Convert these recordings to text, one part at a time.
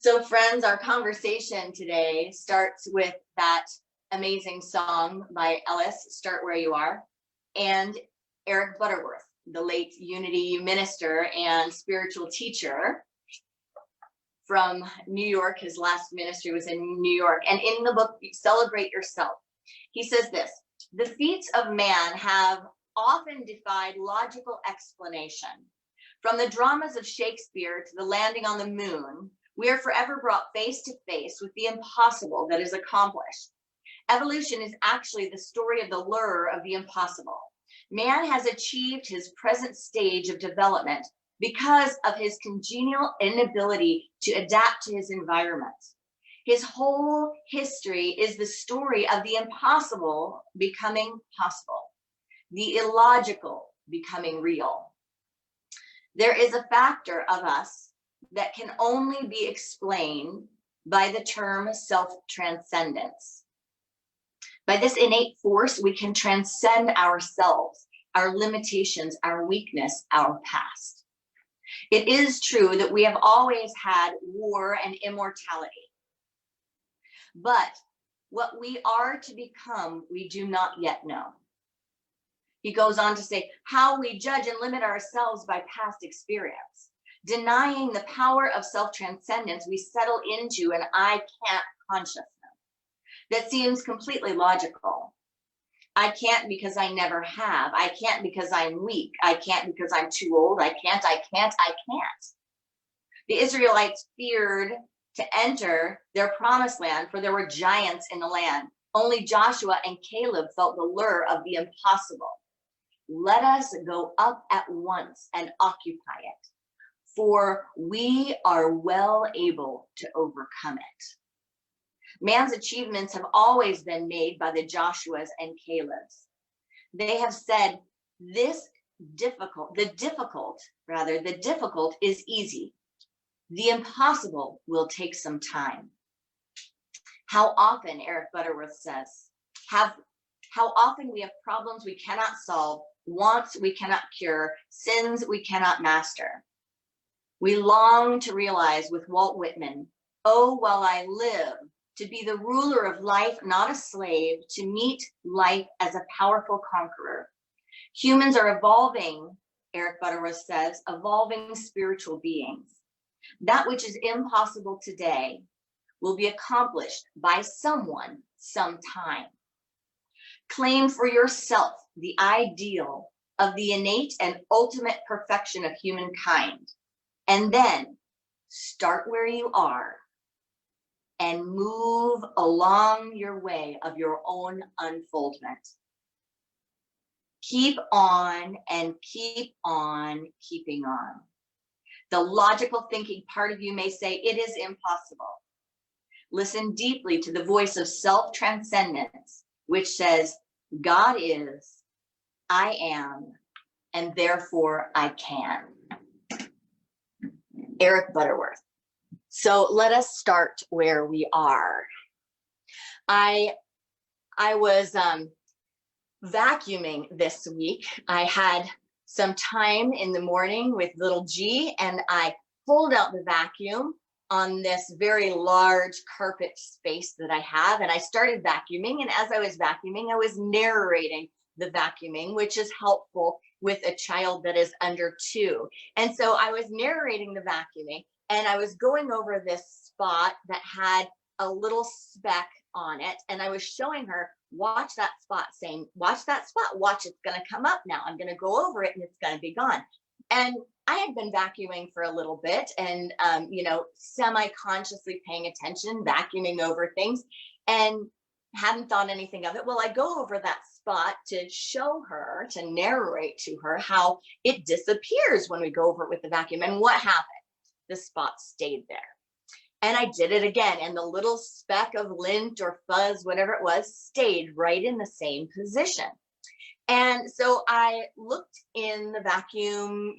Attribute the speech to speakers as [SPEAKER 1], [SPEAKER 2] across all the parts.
[SPEAKER 1] So friends, our conversation today starts with that amazing song by Ellis, Start Where You Are, and Eric Butterworth, the late Unity minister and spiritual teacher from New York. His last ministry was in New York. And in the book, Celebrate Yourself, he says this: the feats of man have often defied logical explanation. From the dramas of Shakespeare to the landing on the moon, we are forever brought face to face with the impossible that is accomplished. Evolution is actually the story of the lure of the impossible. Man has achieved his present stage of development because of his congenial inability to adapt to his environment. His whole history is the story of the impossible becoming possible, the illogical becoming real. There is a factor of us that can only be explained by the term self-transcendence. By this innate force, we can transcend ourselves, our limitations, our weakness, our past. It is true that we have always had war and immortality. But what we are to become, we do not yet know. He goes on to say, how we judge and limit ourselves by past experience. Denying the power of self-transcendence, we settle into an I can't consciousness that seems completely logical. I can't because I never have. I can't because I'm weak. I can't because I'm too old. I can't. The Israelites feared to enter their promised land, for there were giants in the land. Only Joshua and Caleb felt the lure of the impossible. Let us go up at once and occupy it, for we are well able to overcome it. Man's achievements have always been made by the Joshuas and Calebs. They have said the difficult is easy. The impossible will take some time. How often, Eric Butterworth says, how often we have problems we cannot solve, wants we cannot cure, sins we cannot master. We long to realize with Walt Whitman, oh, while I live, to be the ruler of life, not a slave, to meet life as a powerful conqueror. Humans are evolving, Eric Butterworth says, evolving spiritual beings. That which is impossible today will be accomplished by someone sometime. Claim for yourself the ideal of the innate and ultimate perfection of humankind, and then start where you are and move along your way of your own unfoldment. Keep on and keep on keeping on. The logical thinking part of you may say it is impossible. Listen deeply to the voice of self-transcendence, which says, God is, I am, and therefore I can. Eric Butterworth. So let us start where we are. I was vacuuming this week. I had some time in the morning with little G, and I pulled out the vacuum on this very large carpet space that I have, and I started vacuuming. And as I was vacuuming, I was narrating the vacuuming, which is helpful with a child that is under 2. And so I was narrating the vacuuming, and I was going over this spot that had a little speck on it. And I was showing her, watch that spot, saying, watch that spot, watch, it's going to come up now. I'm going to go over it and it's going to be gone. And I had been vacuuming for a little bit and, semi-consciously paying attention, vacuuming over things, and hadn't thought anything of it. Well, I go over that spot to show her, to narrate to her how it disappears when we go over it with the vacuum. And what happened? The spot stayed there. And I did it again, and the little speck of lint or fuzz, whatever it was, stayed right in the same position. And so I looked in the vacuum,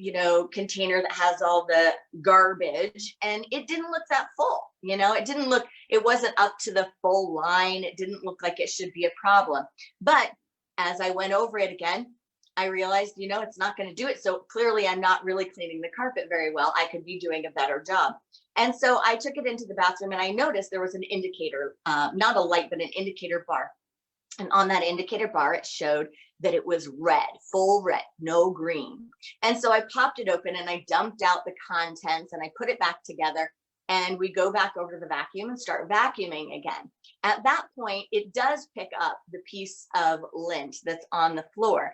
[SPEAKER 1] container that has all the garbage, and it didn't look that full. It wasn't up to the full line. It didn't look like it should be a problem. But as I went over it again, I realized, it's not going to do it. So clearly I'm not really cleaning the carpet very well. I could be doing a better job. And so I took it into the bathroom and I noticed there was an indicator, not a light, but an indicator bar. And on that indicator bar, it showed that it was red, full red, no green. And so I popped it open and I dumped out the contents and I put it back together. And we go back over to the vacuum and start vacuuming again. At that point, it does pick up the piece of lint that's on the floor.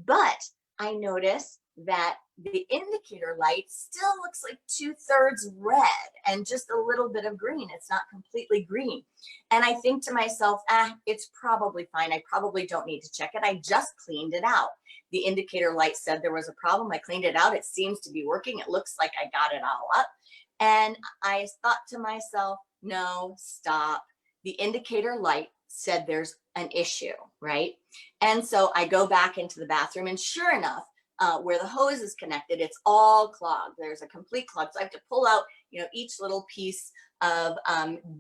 [SPEAKER 1] But I notice that the indicator light still looks like 2/3 red and just a little bit of green. It's not completely green. And I think to myself, it's probably fine. I probably don't need to check it. I just cleaned it out. The indicator light said there was a problem. I cleaned it out. It seems to be working. It looks like I got it all up. And I thought to myself, no, stop. The indicator light said there's an issue, right? And so I go back into the bathroom and sure enough, where the hose is connected, it's all clogged. There's a complete clog. So I have to pull out, each little piece of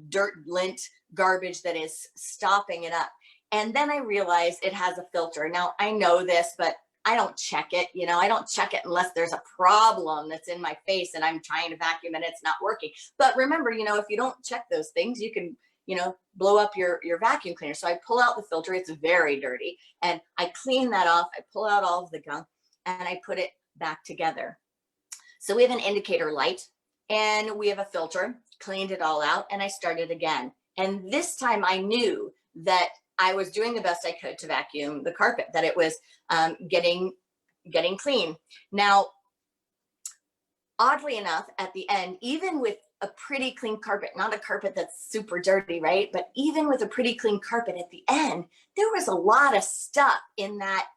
[SPEAKER 1] dirt, lint, garbage that is stopping it up. And then I realized it has a filter. Now I know this, but I don't check it. I don't check it unless there's a problem that's in my face and I'm trying to vacuum and it's not working. But remember, if you don't check those things, you can, blow up your vacuum cleaner. So I pull out the filter. It's very dirty. And I clean that off. I pull out all of the gunk and I put it back together. So we have an indicator light and we have a filter, cleaned it all out, and I started again. And this time I knew that I was doing the best I could to vacuum the carpet, that it was getting clean. Now, oddly enough, at the end, even with a pretty clean carpet, not a carpet that's super dirty, right? But even with a pretty clean carpet at the end, there was a lot of stuff in that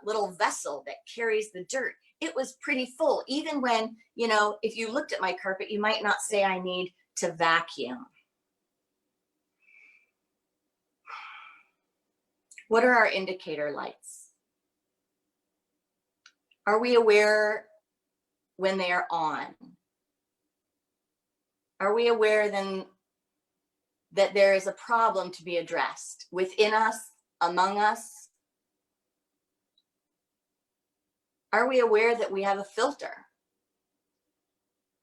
[SPEAKER 1] little vessel that carries the dirt. It was pretty full. Even when, if you looked at my carpet, you might not say I need to vacuum. What are our indicator lights? Are we aware when they are on? Are we aware then that there is a problem to be addressed within us, among us? Are we aware that we have a filter?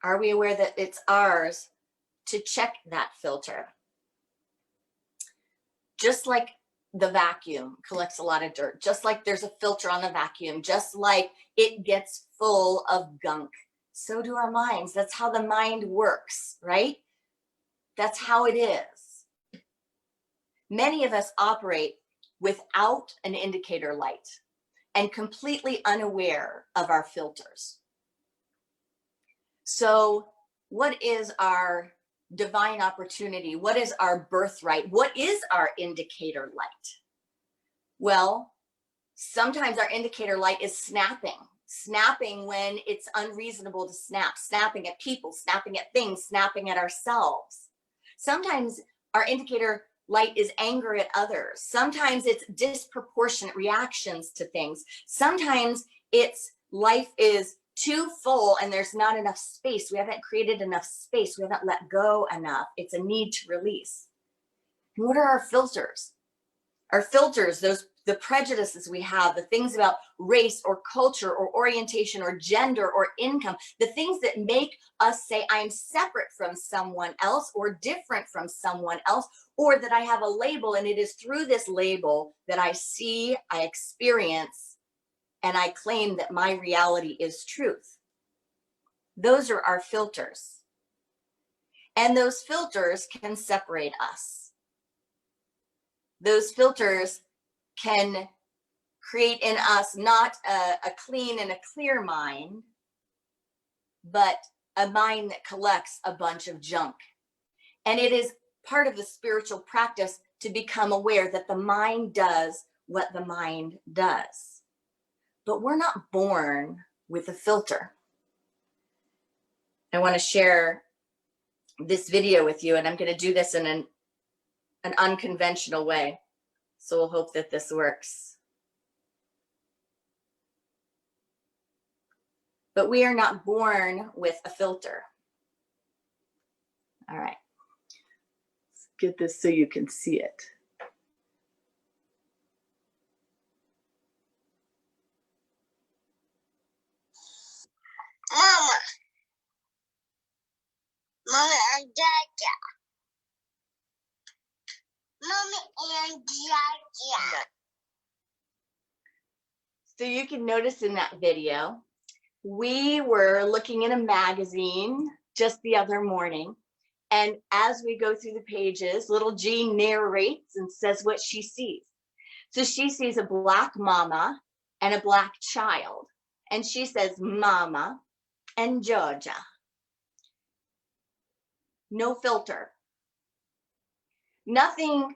[SPEAKER 1] Are we aware that it's ours to check that filter? Just like the vacuum collects a lot of dirt, just like there's a filter on the vacuum, just like it gets full of gunk, so do our minds. That's how the mind works, right? That's how it is. Many of us operate without an indicator light and completely unaware of our filters. So what is our divine opportunity? What is our birthright? What is our indicator light? Well, sometimes our indicator light is snapping when it's unreasonable to snap, snapping at people, snapping at things, snapping at ourselves. Sometimes our indicator light is anger at others. Sometimes it's disproportionate reactions to things. Sometimes it's life is too full and there's not enough space. We haven't created enough space. We haven't let go enough. It's a need to release. And what are our filters? Our filters, the prejudices we have, the things about race or culture or orientation or gender or income, the things that make us say I'm separate from someone else or different from someone else, or that I have a label and it is through this label that I see, I experience, and I claim that my reality is truth. Those are our filters. And those filters can separate us. Those filters can create in us not a clean and a clear mind, but a mind that collects a bunch of junk. And it is part of the spiritual practice to become aware that the mind does what the mind does. But we're not born with a filter. I want to share this video with you, and I'm going to do this in an unconventional way. So we'll hope that this works. But we are not born with a filter. All right. Let's get this so you can see it.
[SPEAKER 2] Mama. Mommy and Jaja. Mommy and Jaja.
[SPEAKER 1] So you can notice in that video, we were looking in a magazine just the other morning. And as we go through the pages, little G narrates and says what she sees. So she sees a Black mama and a Black child. And she says, Mama and Georgia. No filter. Nothing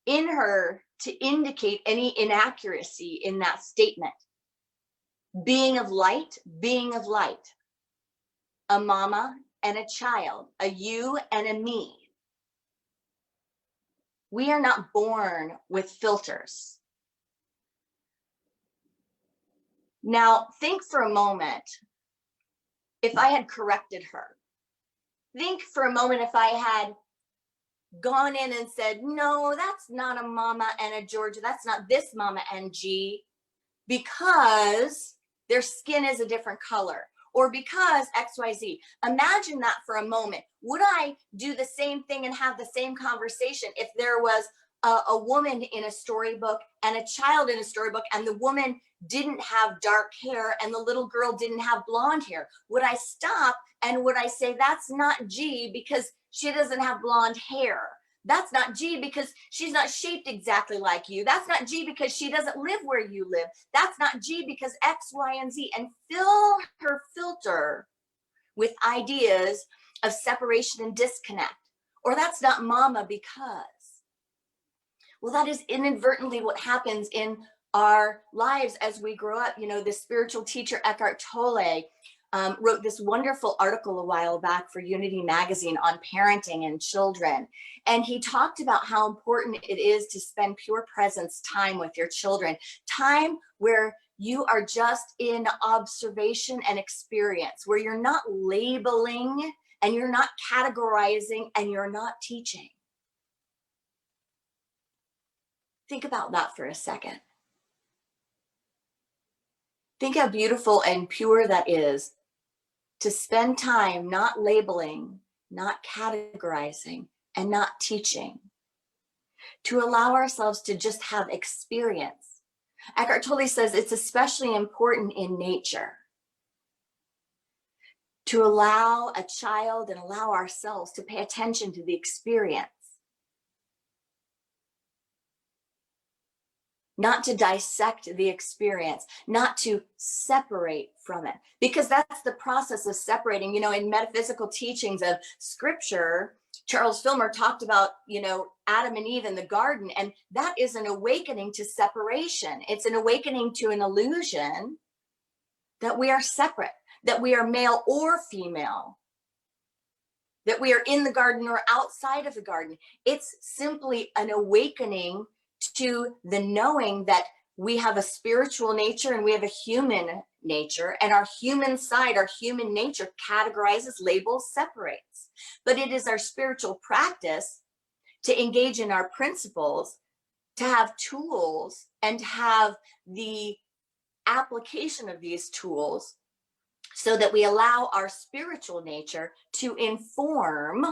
[SPEAKER 1] in her to indicate any inaccuracy in that statement. Being of light, a mama and a child, a you and a me. We are not born with filters. Now, think for a moment, if I had corrected her. Think for a moment if I had gone in and said, no, that's not a mama and a Georgia, that's not this mama and G, because their skin is a different color, or because XYZ. Imagine that for a moment. Would I do the same thing and have the same conversation if there was a woman in a storybook and a child in a storybook, and the woman didn't have dark hair and the little girl didn't have blonde hair? Would I stop and would I say, that's not G because she doesn't have blonde hair? That's not G because she's not shaped exactly like you. That's not G because she doesn't live where you live. That's not G because X, Y, and Z. And fill her filter with ideas of separation and disconnect. Or that's not mama because. Well, that is inadvertently what happens in our lives as we grow up. You know, the spiritual teacher Eckhart Tolle wrote this wonderful article a while back for Unity magazine on parenting and children. And he talked about how important it is to spend pure presence time with your children, time where you are just in observation and experience, where you're not labeling and you're not categorizing and you're not teaching. Think about that for a second. Think how beautiful and pure that is, to spend time not labeling, not categorizing, and not teaching, to allow ourselves to just have experience. Eckhart Tolle says it's especially important in nature to allow a child and allow ourselves to pay attention to the experience, not to dissect the experience, not to separate from it, because that's the process of separating. You know, in metaphysical teachings of scripture, Charles Filmer talked about, you know, Adam and Eve in the garden, and that is an awakening to separation. It's an awakening to an illusion that we are separate, that we are male or female, that we are in the garden or outside of the garden. It's simply an awakening to the knowing that we have a spiritual nature and we have a human nature, and our human side, our human nature categorizes, labels, separates. But it is our spiritual practice to engage in our principles, to have tools, and to have the application of these tools so that we allow our spiritual nature to inform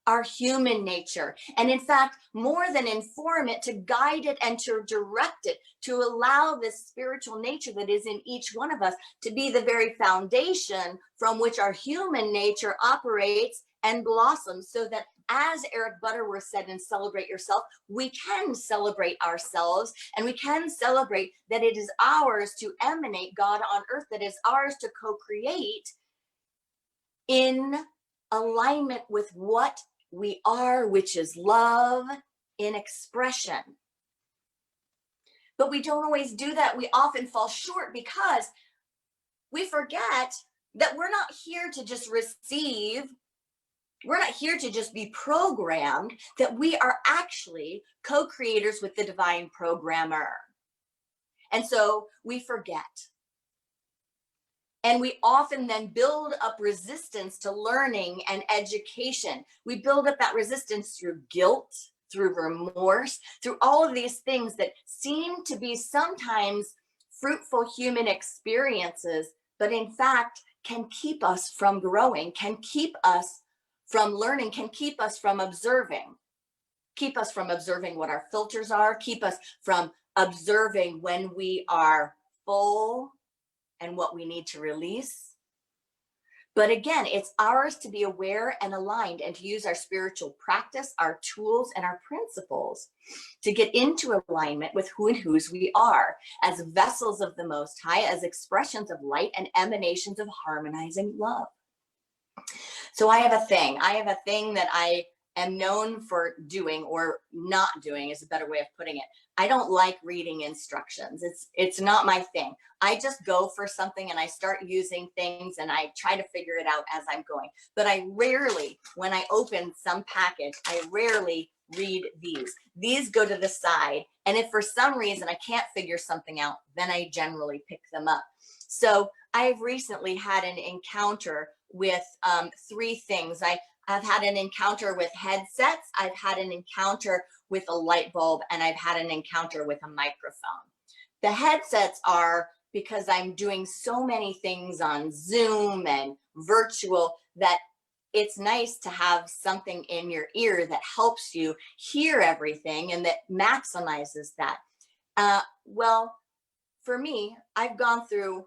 [SPEAKER 1] our human nature. And in fact, more than inform it, to guide it and to direct it, to allow this spiritual nature that is in each one of us to be the very foundation from which our human nature operates and blossoms, so that, as Eric Butterworth said in Celebrate Yourself, we can celebrate ourselves, and we can celebrate that it is ours to emanate God on earth, that is ours to co-create in alignment with what we are, which is love in expression. But we don't always do that. We often fall short because we forget that we're not here to just receive. We're not here to just be programmed, that we are actually co-creators with the divine programmer. And so we forget. And we often then build up resistance to learning and education. We build up that resistance through guilt, through remorse, through all of these things that seem to be sometimes fruitful human experiences, but in fact can keep us from growing, can keep us from learning can keep us from observing. Keep us from observing what our filters are, keep us from observing when we are full and what we need to release. But again, it's ours to be aware and aligned and to use our spiritual practice, our tools, and our principles to get into alignment with who and whose we are as vessels of the Most High, as expressions of light and emanations of harmonizing love. So I have a thing. That I am known for doing, or not doing is a better way of putting it. I don't like reading instructions. It's not my thing. I just go for something and I start using things and I try to figure it out as I'm going. But I rarely, when I open some package, I rarely read these. These go to the side. And if for some reason I can't figure something out, then I generally pick them up. So I've recently had an encounter with 3 things. I've had an encounter with headsets, I've had an encounter with a light bulb, and I've had an encounter with a microphone. The headsets are because I'm doing so many things on Zoom and virtual that it's nice to have something in your ear that helps you hear everything and that maximizes that. Well, for me, I've gone through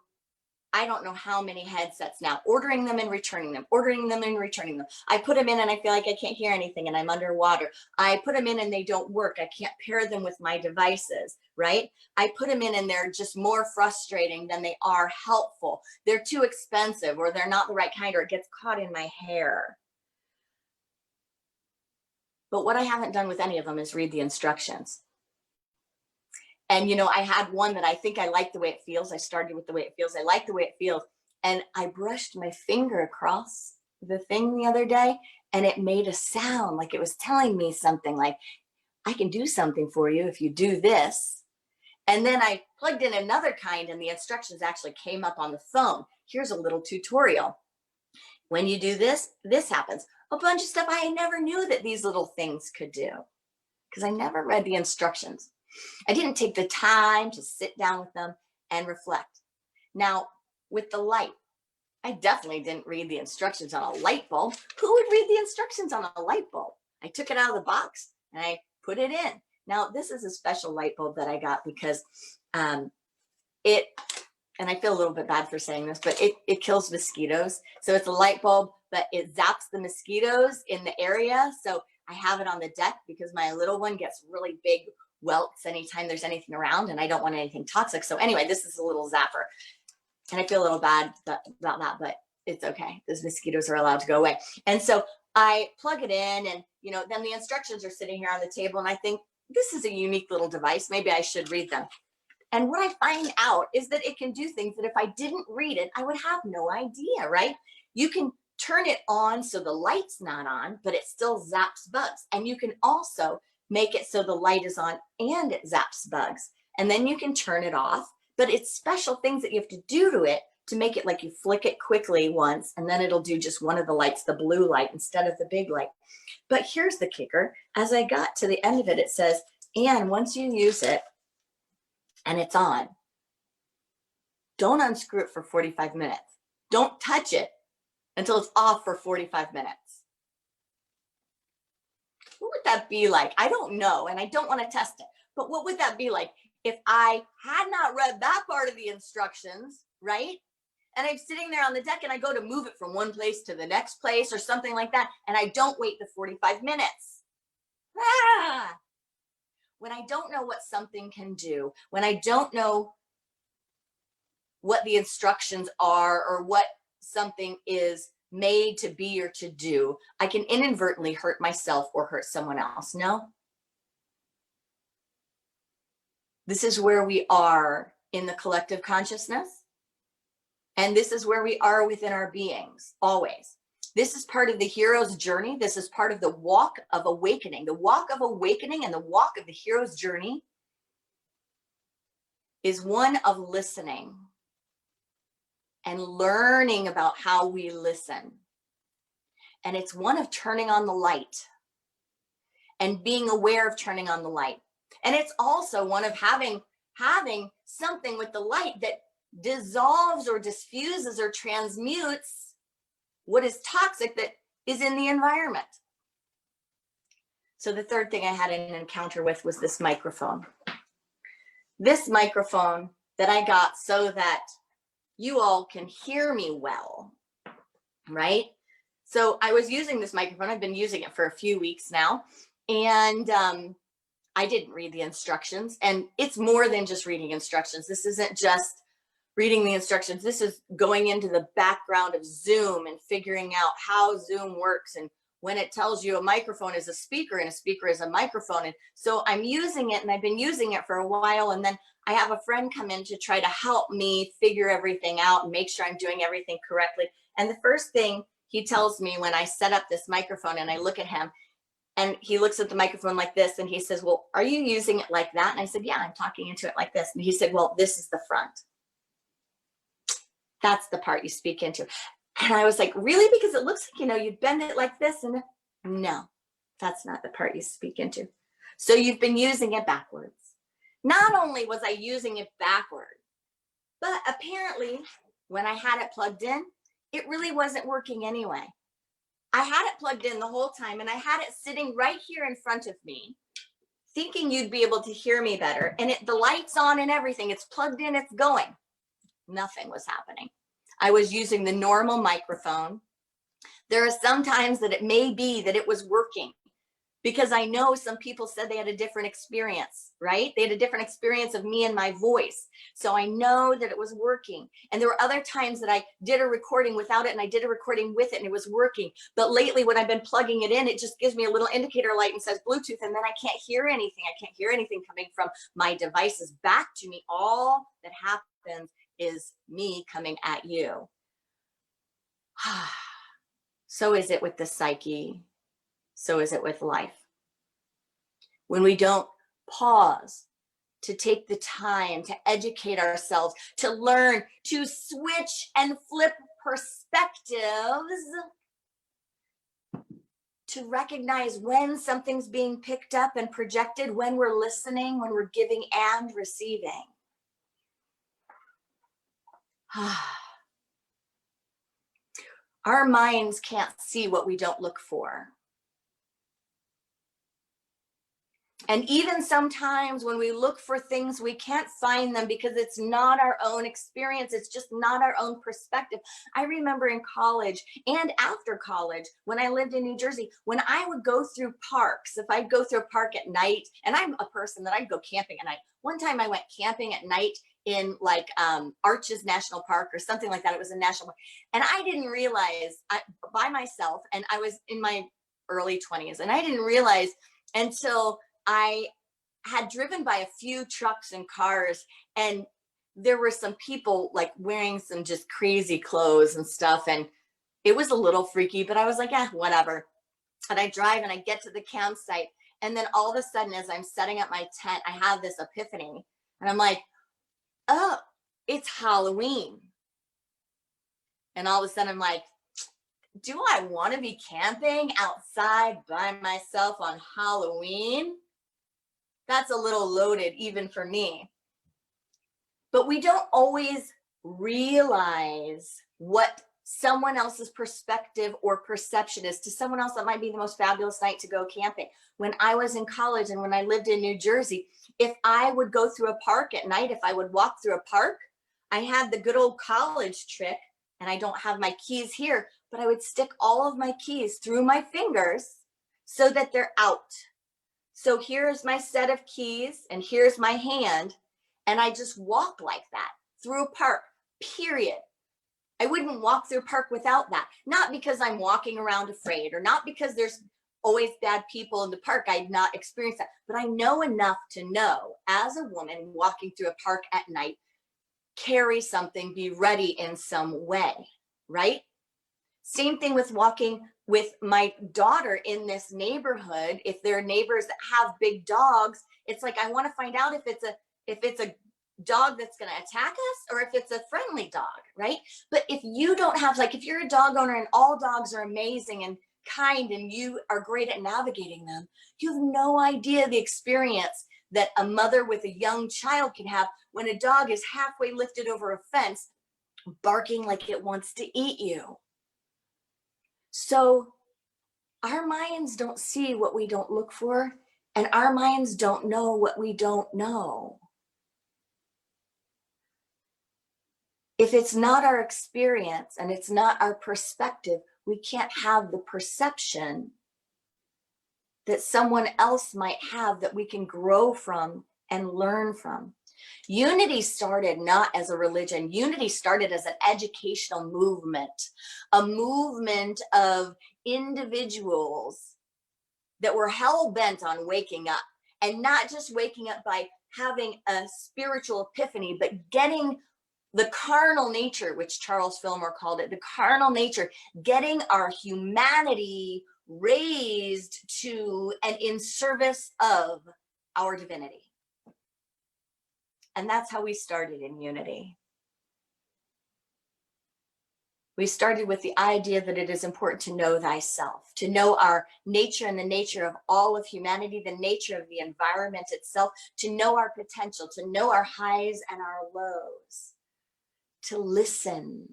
[SPEAKER 1] I don't know how many headsets now, ordering them and returning them, ordering them and returning them. I put them in and I feel like I can't hear anything and I'm underwater. I put them in and they don't work. I can't pair them with my devices, right? I put them in and they're just more frustrating than they are helpful. They're too expensive, or they're not the right kind, or it gets caught in my hair. But what I haven't done with any of them is read the instructions. And, I had one that I think I like the way it feels. I started with the way it feels. I like the way it feels. And I brushed my finger across the thing the other day and it made a sound like it was telling me something like, I can do something for you if you do this. And then I plugged in another kind and the instructions actually came up on the phone. Here's a little tutorial. When you do this, this happens. A bunch of stuff I never knew that these little things could do because I never read the instructions. I didn't take the time to sit down with them and reflect. Now, with the light, I definitely didn't read the instructions on a light bulb. Who would read the instructions on a light bulb? I took it out of the box and I put it in. Now, this is a special light bulb that I got because and I feel a little bit bad for saying this, but it kills mosquitoes. So it's a light bulb, but it zaps the mosquitoes in the area. So I have it on the deck because my little one gets really big welts anytime there's anything around and I don't want anything toxic. So anyway, this is a little zapper and I feel a little bad about that, but it's okay. Those mosquitoes are allowed to go away. And so I plug it in and, then the instructions are sitting here on the table and I think this is a unique little device. Maybe I should read them. And what I find out is that it can do things that if I didn't read it, I would have no idea, right? You can turn it on so the light's not on, but it still zaps bugs. And you can also make it so the light is on and it zaps bugs. And then you can turn it off, but it's special things that you have to do to it to make it like you flick it quickly once, and then it'll do just one of the lights, the blue light, instead of the big light. But here's the kicker. As I got to the end of it, it says, and once you use it and it's on, don't unscrew it for 45 minutes. Don't touch it until it's off for 45 minutes. What would that be like? I don't know, and I don't want to test it, but what would that be like if I had not read that part of the instructions, right? And I'm sitting there on the deck and I go to move it from one place to the next place or something like that, and I don't wait the 45 minutes. When I don't know what something can do, when I don't know what the instructions are or what something is made to be or to do, I can inadvertently hurt myself or hurt someone else. No? This is where we are in the collective consciousness. And this is where we are within our beings, always. This is part of the hero's journey. This is part of the walk of awakening. The walk of awakening and the walk of the hero's journey is one of listening and learning about how we listen. And it's one of turning on the light and being aware of turning on the light. And it's also one of having something with the light that dissolves or diffuses or transmutes what is toxic that is in the environment. So the third thing I had an encounter with was this microphone. This microphone that I got so that you all can hear me well, right? So I was using this microphone. I've been using it for a few weeks now. And I didn't read the instructions. And it's more than just reading instructions. This isn't just reading the instructions. This is going into the background of Zoom and figuring out how Zoom works, and when it tells you a microphone is a speaker and a speaker is a microphone. And so I'm using it, and I've been using it for a while. And then I have a friend come in to try to help me figure everything out and make sure I'm doing everything correctly. And the first thing he tells me when I set up this microphone and I look at him, and he looks at the microphone like this, and he says, well, are you using it like that? And I said, yeah, I'm talking into it like this. And he said, well, this is the front. That's the part you speak into. And I was like, really? Because it looks like, you bend it like this. And no, that's not the part you speak into. So you've been using it backwards. Not only was I using it backward, but apparently when I had it plugged in, it really wasn't working anyway. I had it plugged in the whole time, and I had it sitting right here in front of me, thinking you'd be able to hear me better. And the light's on and everything. It's plugged in, it's going. Nothing was happening. I was using the normal microphone. There are some times that it may be that it was working, because I know some people said they had a different experience, right? They had a different experience of me and my voice. So I know that it was working. And there were other times that I did a recording without it, and I did a recording with it, and it was working. But lately, when I've been plugging it in, it just gives me a little indicator light and says Bluetooth, and then I can't hear anything. I can't hear anything coming from my devices back to me. All that happens is me coming at you. So is it with the psyche. So is it with life. When we don't pause to take the time to educate ourselves, to learn, to switch and flip perspectives, to recognize when something's being picked up and projected, when we're listening, when we're giving and receiving. Our minds can't see what we don't look for. And even sometimes when we look for things, we can't find them because it's not our own experience. It's just not our own perspective. I remember in college and after college, when I lived in New Jersey, when I would go through parks, if I'd go through a park at night, and I'm a person that I'd go camping at night. One time I went camping at night in Arches National Park or something like that. It was a national park. And I didn't realize by myself, and I was in my early 20s, and I didn't realize until I had driven by a few trucks and cars, and there were some people wearing some just crazy clothes and stuff. And it was a little freaky, but I was like, yeah, whatever. And I drive and I get to the campsite. And then all of a sudden, as I'm setting up my tent, I have this epiphany, and I'm like, oh, it's Halloween. And all of a sudden I'm like, do I want to be camping outside by myself on Halloween? That's a little loaded even for me. But we don't always realize what someone else's perspective or perception is. To someone else, that might be the most fabulous night to go camping. When I was in college and when I lived in New Jersey, if I would go through a park at night, if I would walk through a park, I had the good old college trick, and I don't have my keys here, but I would stick all of my keys through my fingers so that they're out. So here's my set of keys, and here's my hand, and I just walk like that through a park, period. I wouldn't walk through a park without that. Not because I'm walking around afraid, or not because there's always bad people in the park. I'd not experienced that, but I know enough to know, as a woman walking through a park at night, carry something, be ready in some way, right? Same thing with walking with my daughter in this neighborhood. If there are neighbors that have big dogs, it's like, I want to find out if it's a dog that's going to attack us or if it's a friendly dog, right? But if you don't have, if you're a dog owner and all dogs are amazing and kind and you are great at navigating them, you have no idea the experience that a mother with a young child can have when a dog is halfway lifted over a fence, barking like it wants to eat you. So our minds don't see what we don't look for, and our minds don't know what we don't know. If it's not our experience and it's not our perspective, we can't have the perception that someone else might have that we can grow from and learn from. Unity started not as a religion. Unity started as an educational movement, a movement of individuals that were hell-bent on waking up, and not just waking up by having a spiritual epiphany, but getting the carnal nature, which Charles Fillmore called it, the carnal nature, getting our humanity raised to and in service of our divinity. And that's how we started in Unity. We started with the idea that it is important to know thyself, to know our nature and the nature of all of humanity, the nature of the environment itself, to know our potential, to know our highs and our lows, to listen,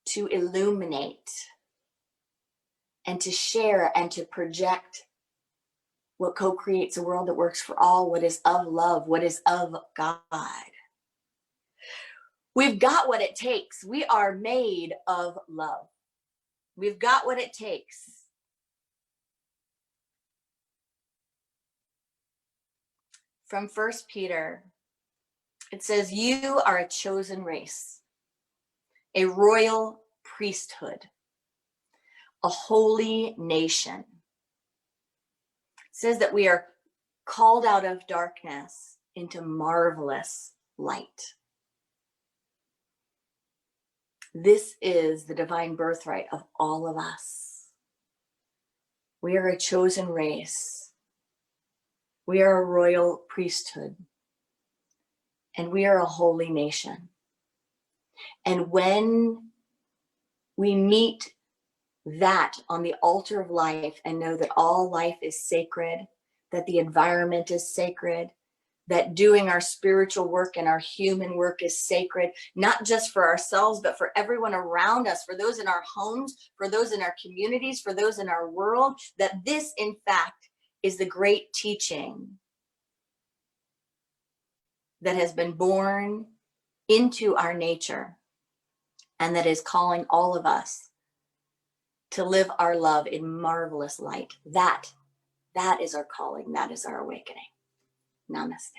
[SPEAKER 1] to illuminate, and to share and to project what co-creates a world that works for all, what is of love, what is of God. We've got what it takes. We are made of love. We've got what it takes. From 1 Peter, it says, you are a chosen race, a royal priesthood, a holy nation. It says that we are called out of darkness into marvelous light. This is the divine birthright of all of us. We are a chosen race. We are a royal priesthood. And we are a holy nation. And when we meet that on the altar of life and know that all life is sacred, that the environment is sacred, that doing our spiritual work and our human work is sacred, not just for ourselves, but for everyone around us, for those in our homes, for those in our communities, for those in our world, that this, in fact, is the great teaching that has been born into our nature and that is calling all of us to live our love in marvelous light. That is our calling. That is our awakening. Namaste.